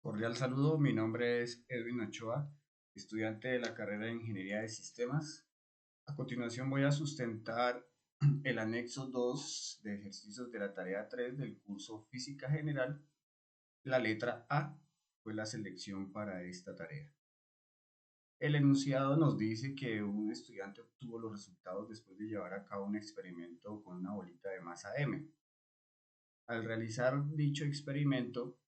Cordial saludo, mi nombre es Edwin Ochoa, estudiante de la carrera de Ingeniería de Sistemas. A continuación voy a sustentar el anexo 2 de ejercicios de la tarea 3 del curso Física General. La letra A fue la selección para esta tarea. El enunciado nos dice que un estudiante obtuvo los resultados después de llevar a cabo un experimento con una bolita de masa M. Al realizar dicho experimento,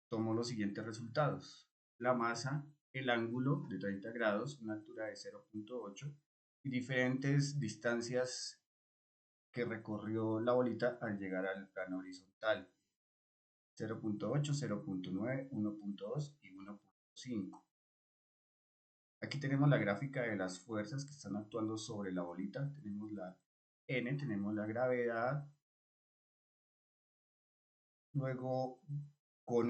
tomó los siguientes resultados: la masa, el ángulo de 30 grados, una altura de 0.8 y diferentes distancias que recorrió la bolita al llegar al plano horizontal: 0.8, 0.9, 1.2 y 1.5. Aquí tenemos la gráfica de las fuerzas que están actuando sobre la bolita. Tenemos la N, tenemos la gravedad. Luego, con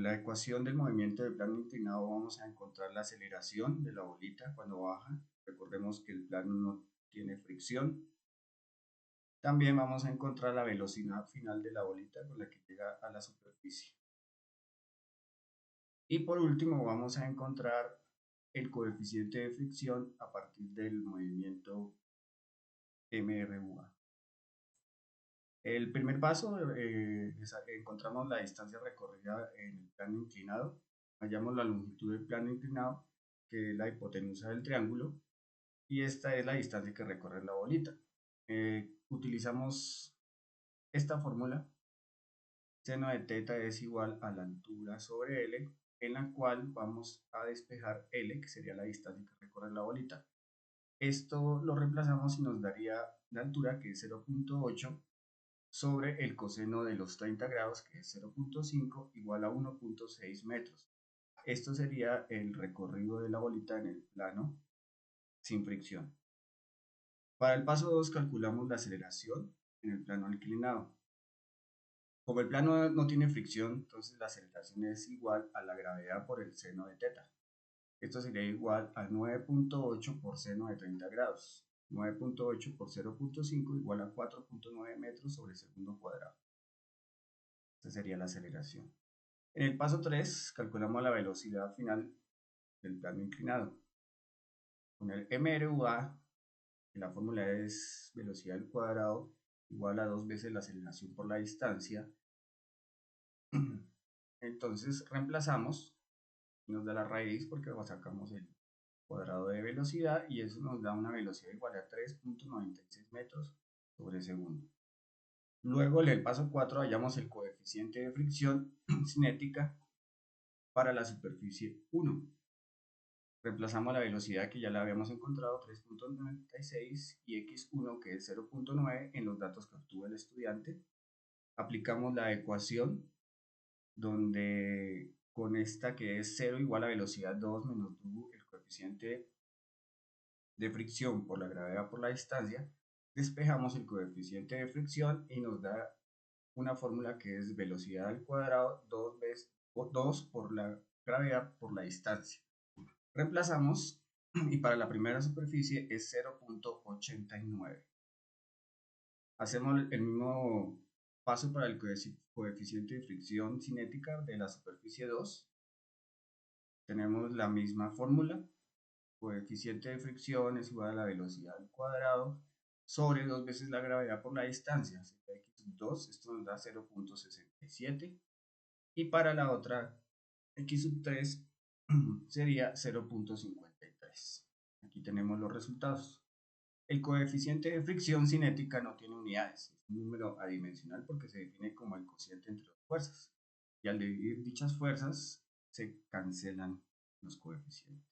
la ecuación del movimiento de plano inclinado vamos a encontrar la aceleración de la bolita cuando baja. Recordemos que el plano no tiene fricción. También vamos a encontrar la velocidad final de la bolita con la que llega a la superficie. Y por último vamos a encontrar el coeficiente de fricción a partir del movimiento MRUA. El primer paso, encontramos la distancia recorrida en el plano inclinado. Hallamos la longitud del plano inclinado, que es la hipotenusa del triángulo, y esta es la distancia que recorre la bolita. Utilizamos esta fórmula: seno de teta es igual a la altura sobre L, en la cual vamos a despejar L, que sería la distancia que recorre la bolita. Esto lo reemplazamos y nos daría la altura, que es 0.8, sobre el coseno de los 30 grados, que es 0.5, igual a 1.6 metros. Esto sería el recorrido de la bolita en el plano sin fricción. Para el paso 2 calculamos la aceleración en el plano inclinado. Como el plano no tiene fricción, entonces la aceleración es igual a la gravedad por el seno de teta. Esto sería igual a 9.8 por seno de 30 grados. 9.8 por 0.5 igual a 4.9 metros sobre segundo cuadrado. Esta sería la aceleración. En el paso 3 calculamos la velocidad final del plano inclinado. Con el MRUA, la fórmula es velocidad al cuadrado igual a 2 veces la aceleración por la distancia. Entonces reemplazamos y nos da la raíz, porque sacamos el cuadrado de velocidad, y eso nos da una velocidad igual a 3.96 metros sobre segundo. Luego en el paso 4 hallamos el coeficiente de fricción cinética para la superficie 1. Reemplazamos la velocidad, que ya la habíamos encontrado, 3.96, y x1, que es 0.9, en los datos que obtuvo el estudiante. Aplicamos la ecuación, donde con esta, que es 0 igual a velocidad 2 menos u, el coeficiente de fricción por la gravedad por la distancia, despejamos el coeficiente de fricción y nos da una fórmula que es velocidad al cuadrado 2 por la gravedad por la distancia. Reemplazamos y para la primera superficie es 0.89. Hacemos el mismo paso para el coeficiente de fricción cinética de la superficie 2. Tenemos la misma fórmula: coeficiente de fricción es igual a la velocidad al cuadrado sobre 2 veces la gravedad por la distancia, x2, esto nos da 0.67, y para la otra x3 sería 0.53. Aquí tenemos los resultados. El coeficiente de fricción cinética no tiene unidades, es un número adimensional porque se define como el cociente entre dos fuerzas, y al dividir dichas fuerzas se cancelan los coeficientes.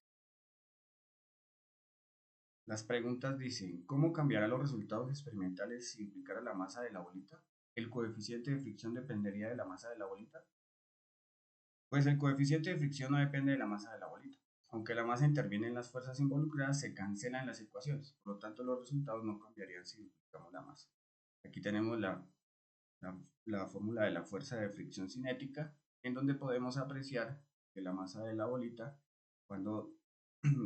Las preguntas dicen: ¿cómo cambiará los resultados experimentales si implicara la masa de la bolita? ¿El coeficiente de fricción dependería de la masa de la bolita? Pues el coeficiente de fricción no depende de la masa de la bolita. Aunque la masa interviene en las fuerzas involucradas, se cancelan las ecuaciones. Por lo tanto, los resultados no cambiarían si implicamos la masa. Aquí tenemos la fórmula de la fuerza de fricción cinética, en donde podemos apreciar que la masa de la bolita, cuando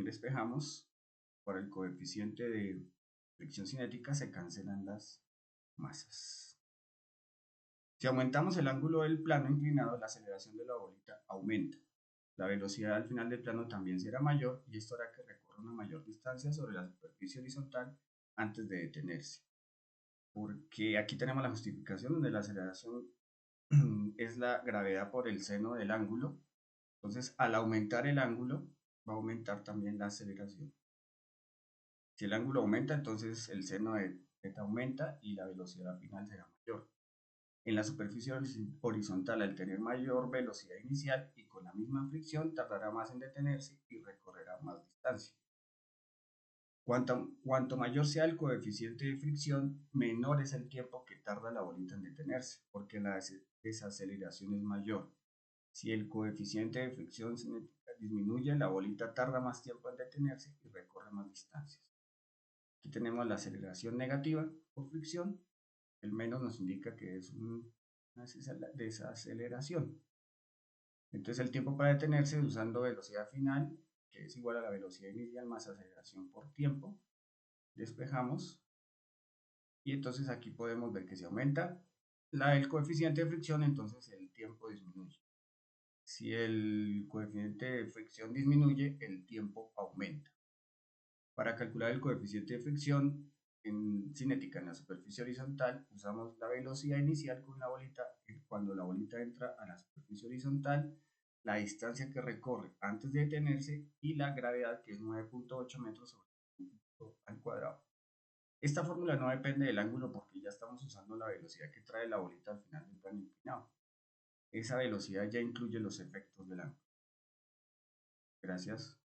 despejamos por el coeficiente de fricción cinética, se cancelan las masas. Si aumentamos el ángulo del plano inclinado, la aceleración de la bolita aumenta. La velocidad al final del plano también será mayor y esto hará que recorra una mayor distancia sobre la superficie horizontal antes de detenerse. Porque aquí tenemos la justificación donde la aceleración es la gravedad por el seno del ángulo. Entonces, al aumentar el ángulo, va a aumentar también la aceleración. Si el ángulo aumenta, entonces el seno de θ aumenta y la velocidad final será mayor. En la superficie horizontal, al tener mayor velocidad inicial y con la misma fricción, tardará más en detenerse y recorrerá más distancia. Cuanto mayor sea el coeficiente de fricción, menor es el tiempo que tarda la bolita en detenerse, porque la desaceleración es mayor. Si el coeficiente de fricción disminuye, la bolita tarda más tiempo en detenerse y recorre más distancias. Aquí tenemos la aceleración negativa por fricción. El menos nos indica que es una desaceleración. Entonces el tiempo para detenerse usando velocidad final, que es igual a la velocidad inicial más aceleración por tiempo, despejamos y entonces aquí podemos ver que si aumenta el coeficiente de fricción, entonces el tiempo disminuye. Si el coeficiente de fricción disminuye, el tiempo aumenta. Para calcular el coeficiente de fricción en cinética en la superficie horizontal, usamos la velocidad inicial con la bolita. Cuando la bolita entra a la superficie horizontal, la distancia que recorre antes de detenerse y la gravedad, que es 9.8 metros sobre el punto al cuadrado. Esta fórmula no depende del ángulo porque ya estamos usando la velocidad que trae la bolita al final del plano inclinado. Esa velocidad ya incluye los efectos del ángulo. Gracias.